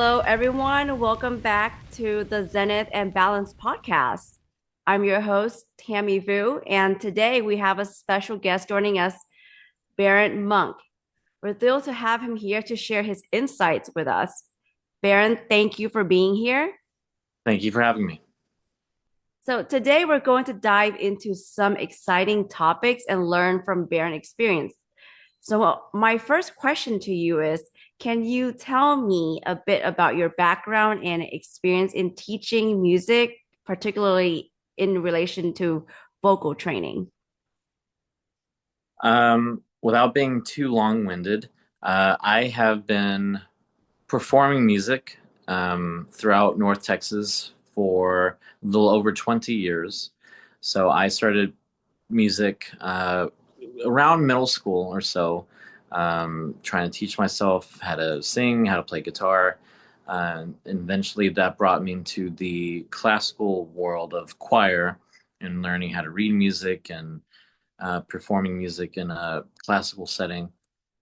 Hello, everyone. Welcome back to the Zenith and Balance Podcast. I'm your host, Tammy Vu, and today we have a special guest joining us, Baron Monk. We're thrilled to have him here to share his insights with us. Baron, thank you for being here. Thank you for having me. So, today we're going to dive into some exciting topics and learn from Baron experience. So, my first question to you is, can you tell me a bit about your background and experience in teaching music, particularly in relation to vocal training? Without being too long-winded, I have been performing music throughout North Texas for a little over 20 years. So I started music around middle school or so, trying to teach myself how to sing, how to play guitar. And eventually that brought me into the classical world of choir and learning how to read music and performing music in a classical setting.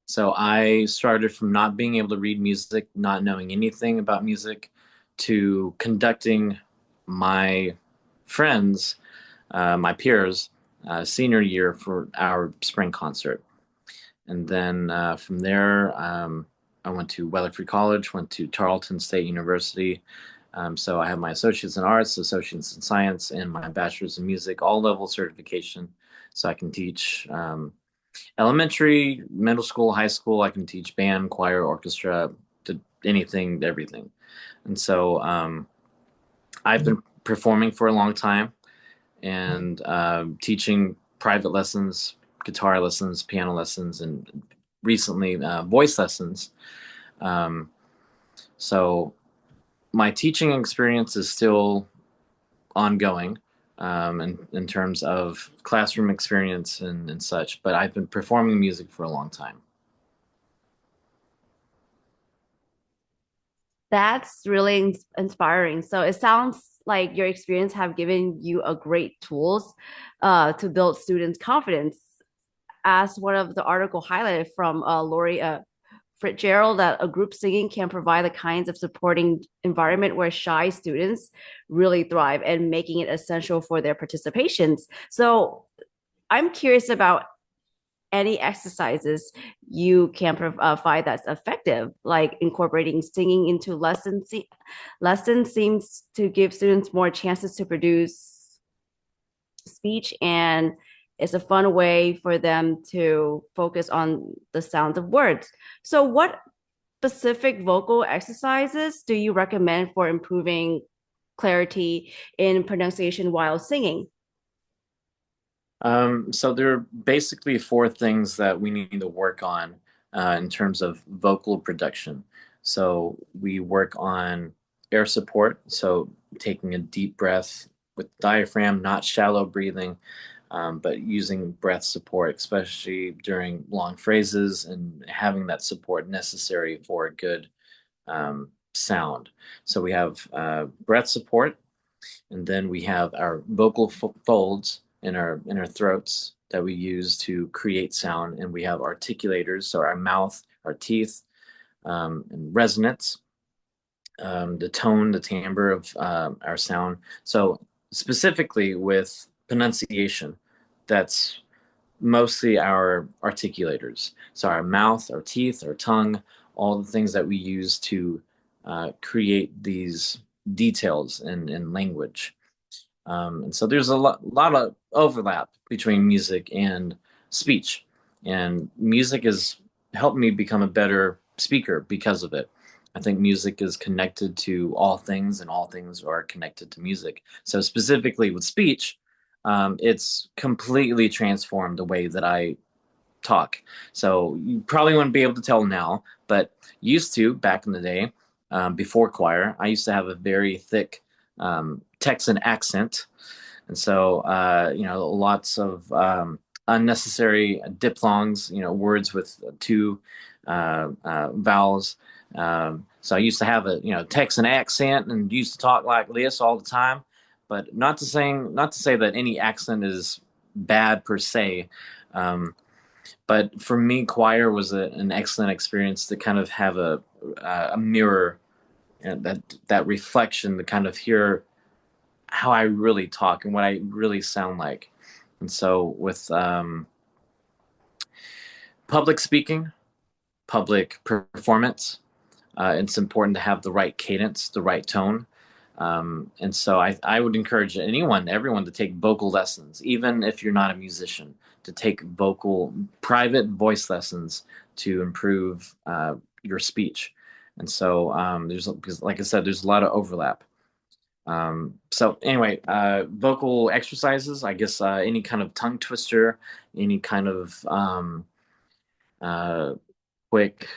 So I started from not being able to read music, not knowing anything about music, to conducting my friends, my peers, senior year for our spring concert. And then from there, I went to Weatherford College, went to Tarleton State University. So I have my associates in arts, associates in science, and my bachelor's in music, all level certification. So I can teach elementary, middle school, high school. I can teach band, choir, orchestra, to anything, everything. And so I've been performing for a long time and teaching private lessons, guitar lessons, piano lessons, and recently voice lessons. Um, so my teaching experience is still ongoing in terms of classroom experience and such, but I've been performing music for a long time. That's really inspiring. So it sounds like your experience have given you a great tools to build students' confidence. As one of the article highlighted from Lori Fitzgerald, that a group singing can provide the kinds of supporting environment where shy students really thrive and making it essential for their participations. So I'm curious about any exercises you can provide that's effective, like incorporating singing into lessons. Lessons seems to give students more chances to produce speech, and it's a fun way for them to focus on the sound of words. So, what specific vocal exercises do you recommend for improving clarity in pronunciation while singing? So there are basically four things that we need to work on in terms of vocal production. So we work on air support, so taking a deep breath with diaphragm, not shallow breathing, but using breath support, especially during long phrases and having that support necessary for a good sound. So we have breath support, and then we have our vocal folds in our throats that we use to create sound, and we have articulators, so our mouth, our teeth, and resonance, the tone, the timbre of our sound. So specifically with pronunciation, that's mostly our articulators. So our mouth, our teeth, our tongue, all the things that we use to create these details in language. And so there's a lot of overlap between music and speech. And music has helped me become a better speaker because of it. I think music is connected to all things, and all things are connected to music. So, specifically with speech, it's completely transformed the way that I talk. So, you probably wouldn't be able to tell now, but used to back in the day, before choir, I used to have a very thick Texan accent, and so lots of unnecessary diphthongs, words with two vowels. So I used to have a Texan accent and used to talk like this all the time. But not to say that any accent is bad per se. Um, but for me, choir was an excellent experience to kind of have a mirror and that reflection to kind of hear how I really talk and what I really sound like. And so with public speaking, public performance, it's important to have the right cadence, the right tone. And so I would encourage everyone to take vocal lessons, even if you're not a musician, to take private voice lessons to improve your speech. And so because like I said, there's a lot of overlap. So anyway, vocal exercises, I guess any kind of tongue twister, any kind of uh, quick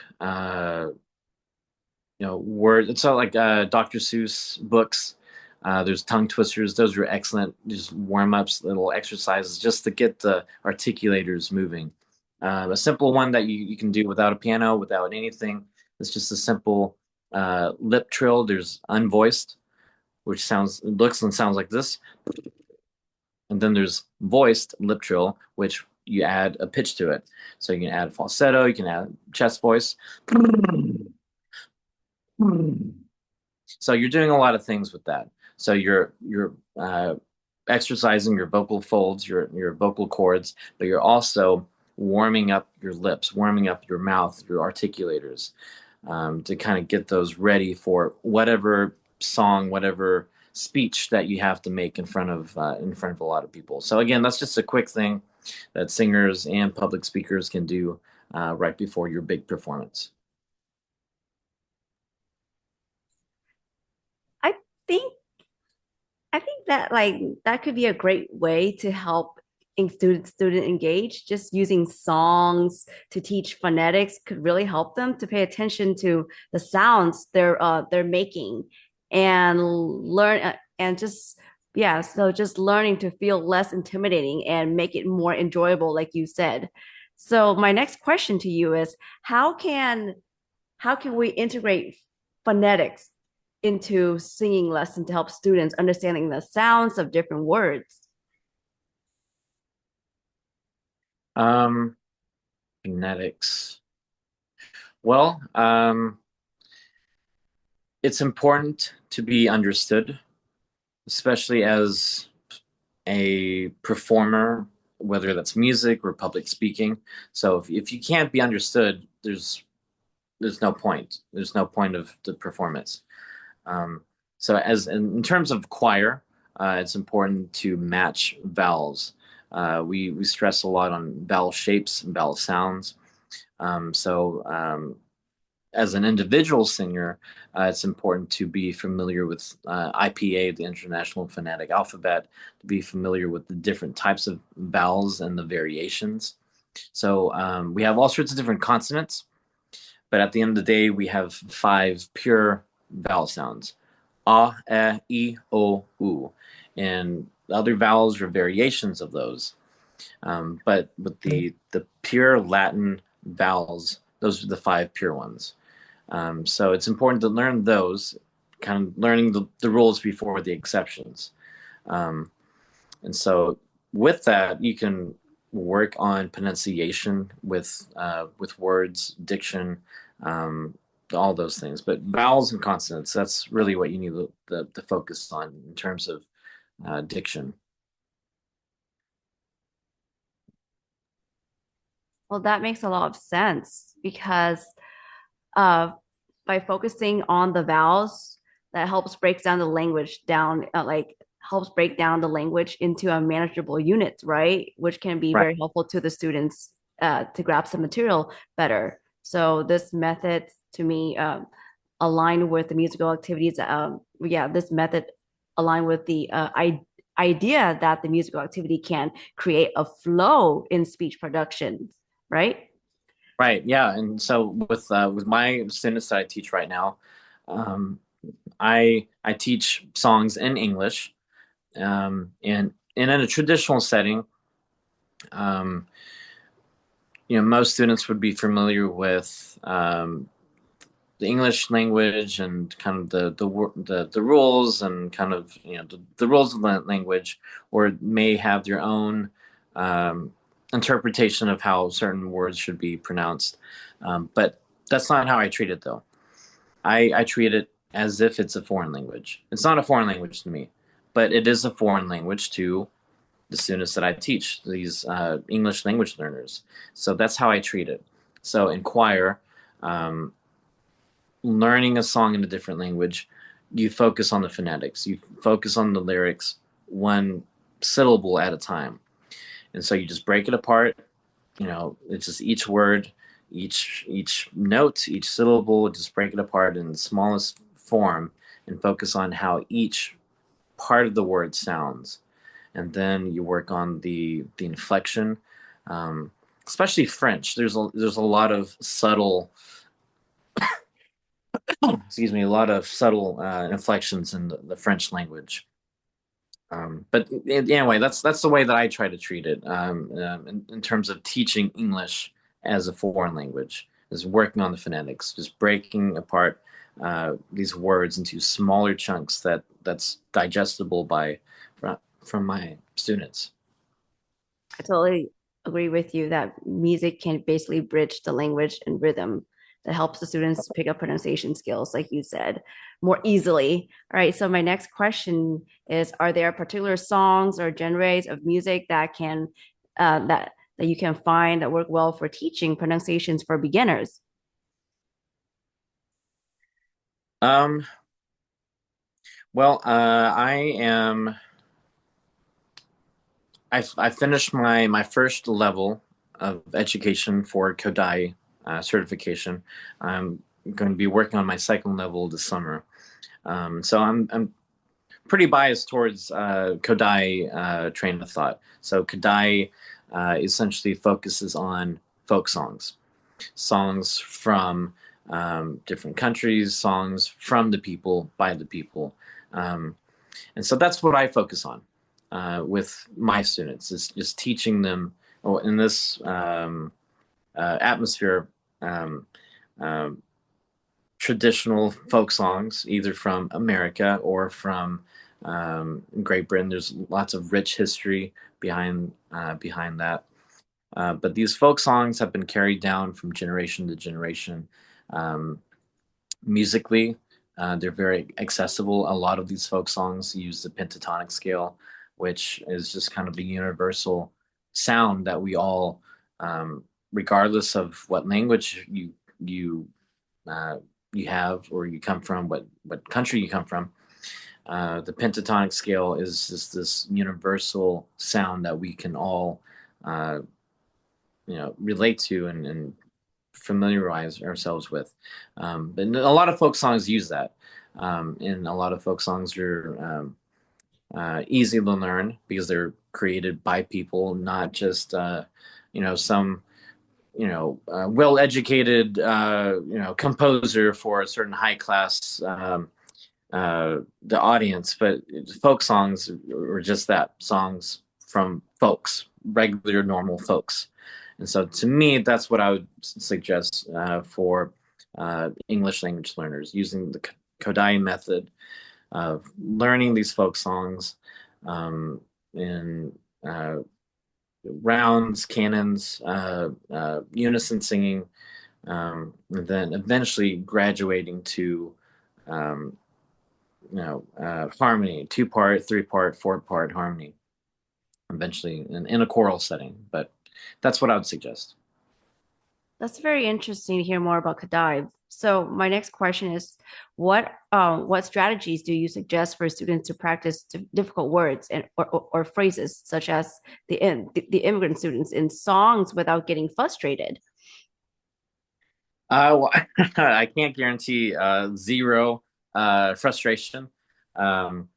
word. So like Dr. Seuss books, there's tongue twisters. Those are excellent. Just warm ups, little exercises, just to get the articulators moving. A simple one that you can do without a piano, without anything. It's just a simple lip trill. There's unvoiced, which looks and sounds like this, and then there's voiced lip trill, which you add a pitch to it. So you can add falsetto, you can add chest voice. So you're doing a lot of things with that. So you're exercising your vocal folds, your vocal cords, but you're also warming up your lips, warming up your mouth, your articulators, to kind of get those ready for whatever song, whatever speech that you have to make in front of a lot of people. So again, that's just a quick thing that singers and public speakers can do right before your big performance. I think I think that like that could be a great way to help student engage. Just using songs to teach phonetics could really help them to pay attention to the sounds they're making and learn and just yeah, so just learning to feel less intimidating and make it more enjoyable, like you said. So my next question to you is how can we integrate phonetics into singing lesson to help students understanding the sounds of different words? Um, Phonetics. Well, it's important to be understood, especially as a performer, whether that's music or public speaking. So if you can't be understood, there's no point. There's no point of the performance. Um, so as in terms of choir, it's important to match vowels. We stress a lot on vowel shapes and vowel sounds. So as an individual singer, it's important to be familiar with IPA, the International Phonetic Alphabet, to be familiar with the different types of vowels and the variations. So we have all sorts of different consonants, but at the end of the day, we have 5 pure vowel sounds: a, e, I, o, u, and the other vowels are variations of those. But with the pure Latin vowels, those are the 5 pure ones. So it's important to learn those, kind of learning the rules before the exceptions. Um, and so with that, you can work on pronunciation with words, diction, um, all those things. But vowels and consonants, that's really what you need the focus on in terms of diction. Well, that makes a lot of sense because uh, by focusing on the vowels, that helps break down the language down, like helps break down the language into a manageable unit, right? Which can be Right. very helpful to the students to grasp the material better. So this method to me align with the musical activities. Yeah, this method align with the idea that the musical activity can create a flow in speech production, right? Right. Yeah. And so with my students that I teach right now, um, I teach songs in English, and in a traditional setting, um, most students would be familiar with the English language and kind of the rules and kind of the rules of the language, or may have their own um, interpretation of how certain words should be pronounced. But that's not how I treat it, though. I treat it as if it's a foreign language. It's not a foreign language to me, but it is a foreign language to the students that I teach, these English language learners. So that's how I treat it. So in choir, um, learning a song in a different language, you focus on the phonetics, you focus on the lyrics one syllable at a time. And so you just break it apart. It's just each word, each note, each syllable, just break it apart in the smallest form and focus on how each part of the word sounds. And then you work on the inflection, um, especially French. There's a lot of subtle, excuse me, a lot of subtle inflections in the French language. But anyway, that's the way that I try to treat it, in terms of teaching English as a foreign language, is working on the phonetics, just breaking apart these words into smaller chunks that's digestible from my students. I totally agree with you that music can basically bridge the language and rhythm that helps the students pick up pronunciation skills, like you said, more easily. All right. So my next question is: are there particular songs or genres of music that can that you can find that work well for teaching pronunciations for beginners? Um, well, I finished my first level of education for Kodai certification. I'm going to be working on my second level this summer. So I'm pretty biased towards Kodai train of thought. So Kodai essentially focuses on folk songs from different countries, songs from the people, by the people. Um, and so that's what I focus on with my students, is just teaching them, well, in this atmosphere, um, um, traditional folk songs, either from America or from Great Britain. There's lots of rich history behind that. But these folk songs have been carried down from generation to generation. Um, Musically, they're very accessible. A lot of these folk songs use the pentatonic scale, which is just kind of a universal sound that we all, regardless of what language you uh, you have or you come from, what country you come from, the pentatonic scale is just this universal sound that we can all, uh, relate to and familiarize ourselves with. But a lot of folk songs use that. And a lot of folk songs are easy to learn because they're created by people, not just, some, well-educated, composer for a certain high class, the audience, but folk songs are just that, songs from folks, regular, normal folks. And so to me, that's what I would suggest for English language learners, using the Kodai method of learning these folk songs in rounds, canons, unison singing, and then eventually graduating to um, harmony, two part, three part, four part harmony, eventually in a choral setting. But that's what I would suggest. That's very interesting to hear more about Kadai. So my next question is, what strategies do you suggest for students to practice difficult words and or phrases such as the immigrant students in songs without getting frustrated? Well, I can't guarantee zero frustration, um,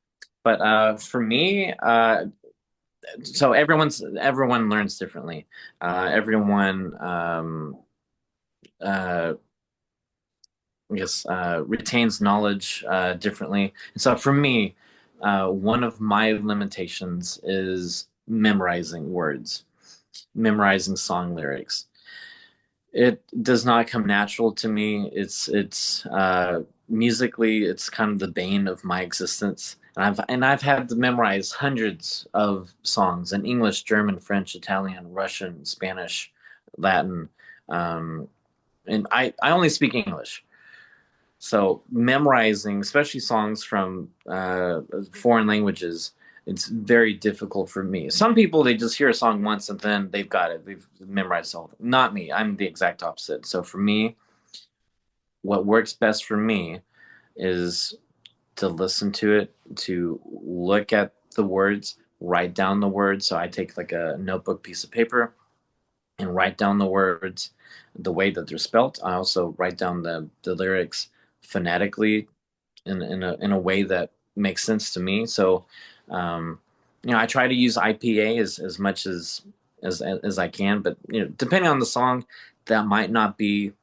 but for me, so everyone learns differently. Everyone, uh, I guess, retains knowledge differently. And so for me, one of my limitations is memorizing words, memorizing song lyrics. It does not come natural to me. It's musically, it's kind of the bane of my existence. And I've had to memorize hundreds of songs in English, German, French, Italian, Russian, Spanish, Latin, um, and I only speak English. So memorizing, especially songs from foreign languages, it's very difficult for me. Some people, they just hear a song once and then they've got it. They've memorized the whole thing. Not me. I'm the exact opposite. So for me, what works best for me is to listen to it, to look at the words, write down the words. So I take like a notebook piece of paper and write down the words the way that they're spelt. I also write down the lyrics phonetically in a way that makes sense to me. So, um, I try to use IPA as much as I can, but depending on the song, that might not be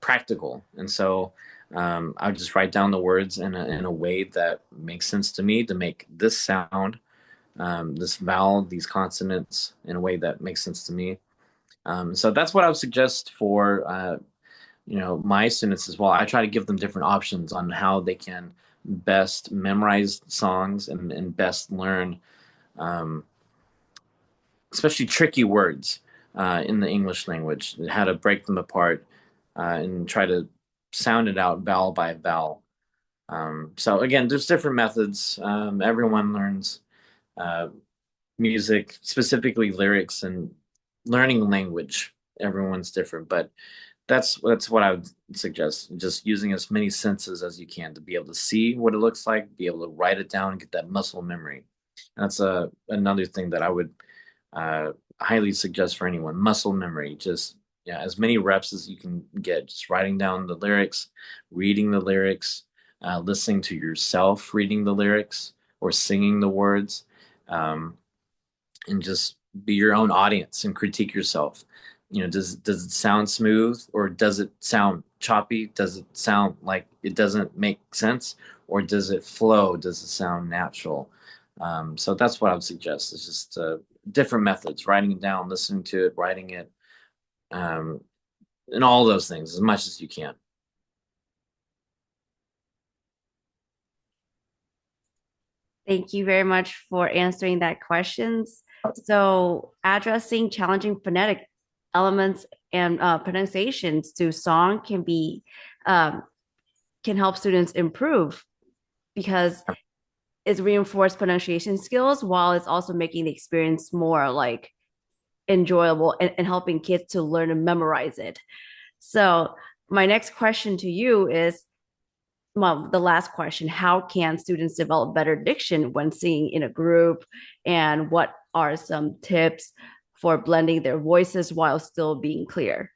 practical. And so, I would just write down the words in a way that makes sense to me to make this sound, this vowel, these consonants in a way that makes sense to me. So that's what I would suggest for my students as well. I try to give them different options on how they can best memorize songs and best learn, um, especially tricky words in the English language, how to break them apart and try to sound it out vowel by vowel. So again, there's different methods. Everyone learns uh, music, specifically lyrics and learning language. Everyone's different, but that's what I would suggest. Just using as many senses as you can to be able to see what it looks like, be able to write it down, and get that muscle memory. And that's another thing that I would uh, highly suggest for anyone. Muscle memory, just yeah, as many reps as you can get, just writing down the lyrics, reading the lyrics, listening to yourself reading the lyrics or singing the words, um, and just be your own audience and critique yourself. Does it sound smooth or does it sound choppy? Does it sound like it doesn't make sense, or does it flow? Does it sound natural? So that's what I would suggest. It's just different methods: writing it down, listening to it, writing it, um, and all those things as much as you can. Thank you very much for answering that questions. So, addressing challenging phonetic elements and pronunciations to song um, can help students improve because it's reinforced pronunciation skills while it's also making the experience more like enjoyable and helping kids to learn and memorize it. So, my next question to you is well, the last question: how can students develop better diction when singing in a group? And what are some tips for blending their voices while still being clear?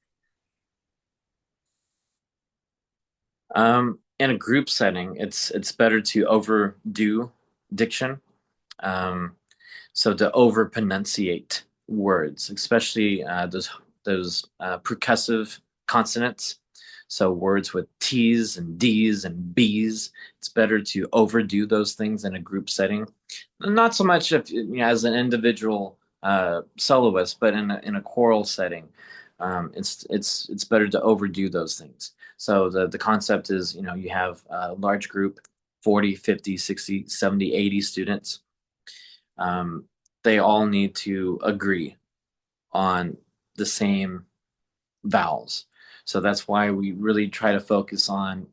In a group setting, it's better to overdo diction. Um, So to over pronunciate words, especially those percussive consonants. So words with T's and D's and B's, it's better to overdo those things in a group setting. Not so much if as an individual soloist, but in a choral setting, it's better to overdo those things. So the concept is you have a large group, 40, 50, 60, 70, 80 students. um, they all need to agree on the same vowels. So that's why we really try to focus on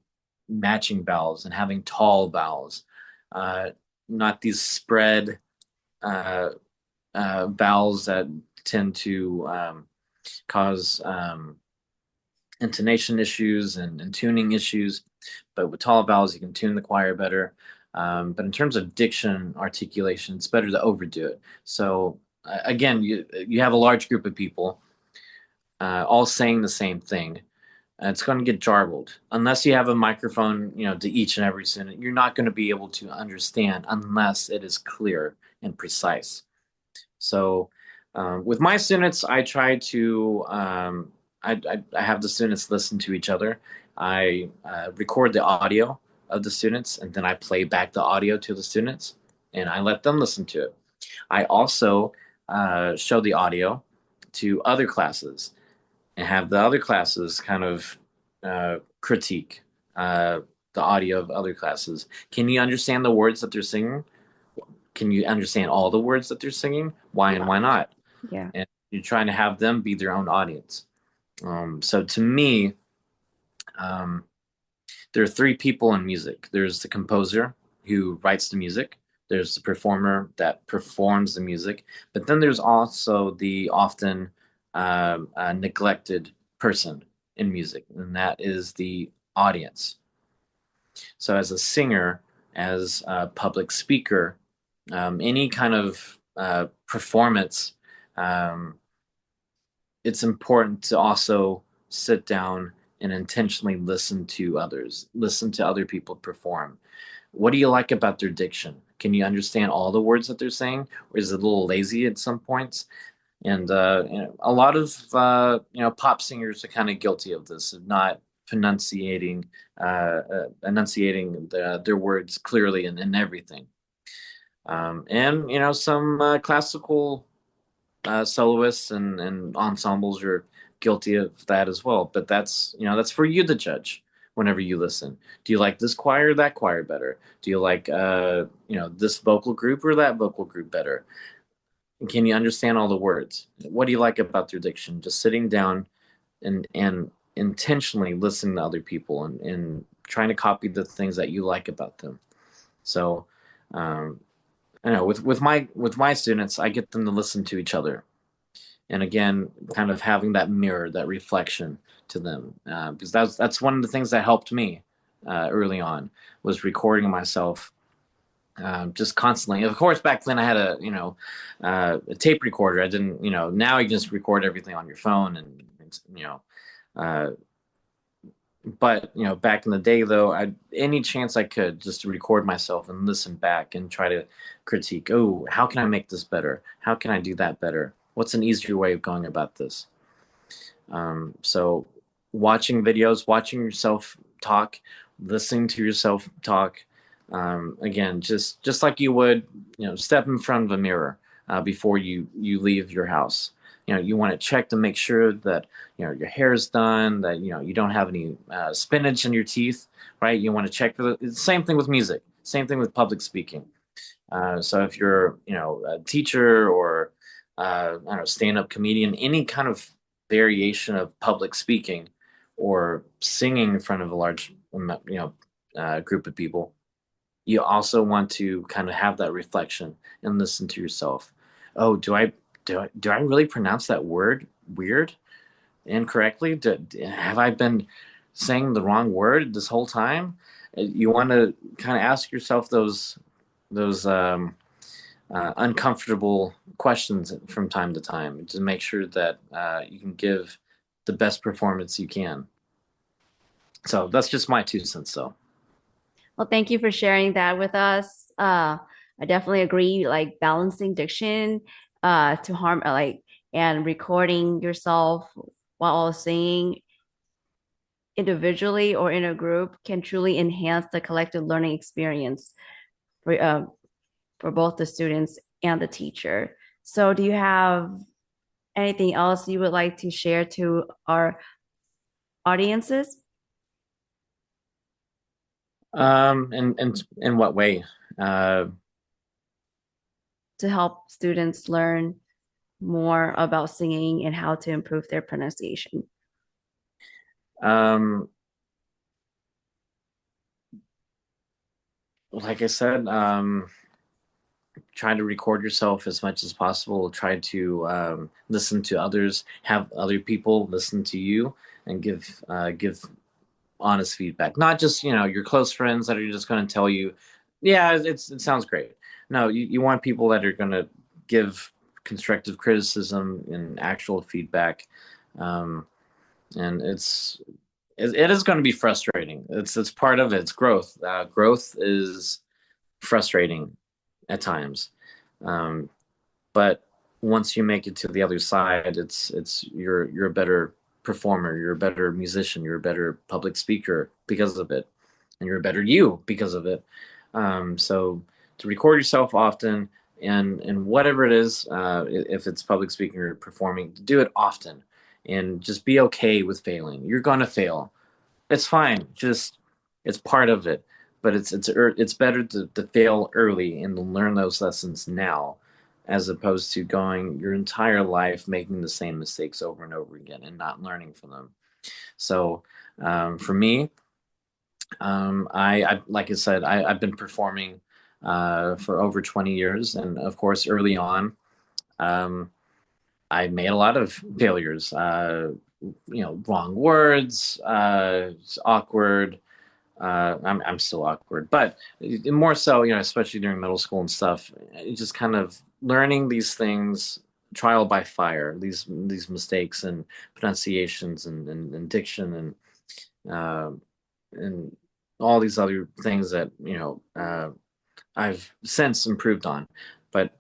matching vowels and having tall vowels, uh, not these spread uh, vowels that tend to cause intonation issues and tuning issues. But with tall vowels, you can tune the choir better. But in terms of diction articulation, it's better to overdo it. So again, you have a large group of people all saying the same thing. It's going to get jarbled unless you have a microphone, to each and every student. You're not going to be able to understand unless it is clear and precise. So with my students, I try to I have the students listen to each other. I record the audio of the students, and then I play back the audio to the students, and I let them listen to it. I also show the audio to other classes and have the other classes kind of critique the audio of other classes. Can you understand the words that they're singing? Can you understand all the words that they're singing? Why and why not? Yeah. And you're trying to have them be their own audience. So to me, um, There are three people in music. There's the composer who writes the music. There's the performer that performs the music, but then there's also the often neglected person in music, and that is the audience. So, as a singer, as a public speaker, any kind of performance, um, it's important to also sit down and intentionally listen to others, listen to other people perform. What do you like about their diction? Can you understand all the words that they're saying, or is it a little lazy at some points? And a lot of pop singers are kind of guilty of this, of not enunciating their words clearly in everything. And some classical soloists and ensembles are guilty of that as well. But that's for you to judge whenever you listen. Do you like this choir or that choir better? Do you like this vocal group or that vocal group better? Can you understand all the words? What do you like about their diction? Just sitting down and intentionally listening to other people and trying to copy the things that you like about them. So um, I know with my students, I get them to listen to each other, and again, kind of having that mirror, that reflection to them, because that's one of the things that helped me early on was recording myself just constantly. Of course, back then I had a tape recorder. I didn't, now you just record everything on your phone and uh, but back in the day though, any chance I could just to record myself and listen back and try to critique. Oh, how can I make this better? How can I do that better? What's an easier way of going about this? So watching videos, watching yourself talk, listening to yourself talk, again, just like you would, step in front of a mirror before you leave your house. You want to check to make sure that your hair is done, that you don't have any spinach in your teeth, right? You want to check for the same thing with music, same thing with public speaking. So if you're a teacher or I don't know, stand-up comedian, any kind of variation of public speaking or singing in front of a large group of people, you also want to kind of have that reflection and listen to yourself. Oh, do I really pronounce that word weird, incorrectly? Have I been saying the wrong word this whole time? You want to kind of ask yourself those uncomfortable questions from time to time to make sure that you can give the best performance you can. So that's just my 2 cents, though. Well, thank you for sharing that with us. I definitely agree, like balancing diction to harm like and recording yourself while singing individually or in a group can truly enhance the collective learning experience for both the students and the teacher. So, do you have anything else you would like to share to our audiences And in what way? Uh, to help students learn more about singing and how to improve their pronunciation? um, like I said, try to record yourself as much as possible. Try to listen to others, have other people listen to you, and give honest feedback. Not just your close friends that are just going to tell you, yeah, it sounds great. No, you want people that are going to give constructive criticism and actual feedback. Um, and it is going to be frustrating. It's part of it. It's growth. Growth is frustrating at times. Um, but once you make it to the other side, it's you're a better performer, you're a better musician, you're a better public speaker because of it, and you're a better you because of it. So to record yourself often and whatever it is, if it's public speaking or performing, do it often, and just be okay with failing. You're gonna fail. It's fine. Just it's part of it. But it's better to fail early and to learn those lessons now, as opposed to going your entire life making the same mistakes over and over again and not learning from them. So for me, I like I said, I've been performing for over 20 years, and of course, early on, um, I made a lot of failures. Wrong words, it's awkward. I'm still awkward, but more so, especially during middle school and stuff, just kind of learning these things trial by fire, these mistakes and pronunciations and diction uh, and all these other things that I've since improved on. But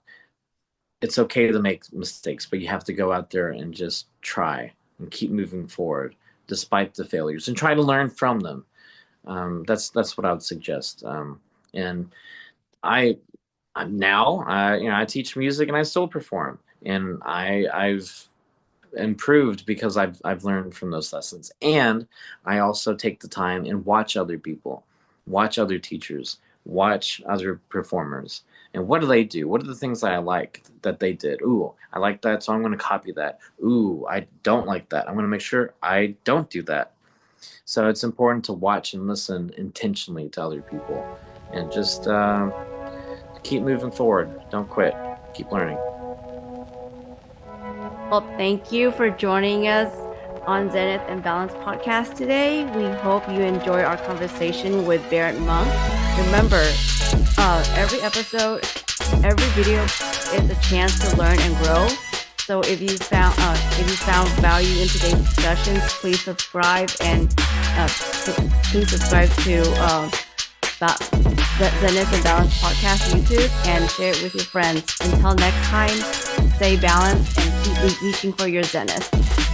it's okay to make mistakes, but you have to go out there and just try and keep moving forward despite the failures and try to learn from them. That's what I would suggest. And I now I teach music and I still perform, and I've improved because I've learned from those lessons. And I also take the time and watch other people, watch other teachers, watch other performers. And what do they do? What are the things that I like that they did? Ooh, I like that, so I'm going to copy that. Ooh, I don't like that. I'm going to make sure I don't do that. So it's important to watch and listen intentionally to other people and just keep moving forward. Don't quit. Keep learning. Well, thank you for joining us on Zenith and Balance Podcast today. We hope you enjoy our conversation with Barrett Monk. Remember, every episode, every video is a chance to learn and grow. So if you found value in today's discussions, please subscribe and please subscribe to the Zenith and Balance Podcast YouTube and share it with your friends. Until next time, stay balanced and keep reaching for your zenith.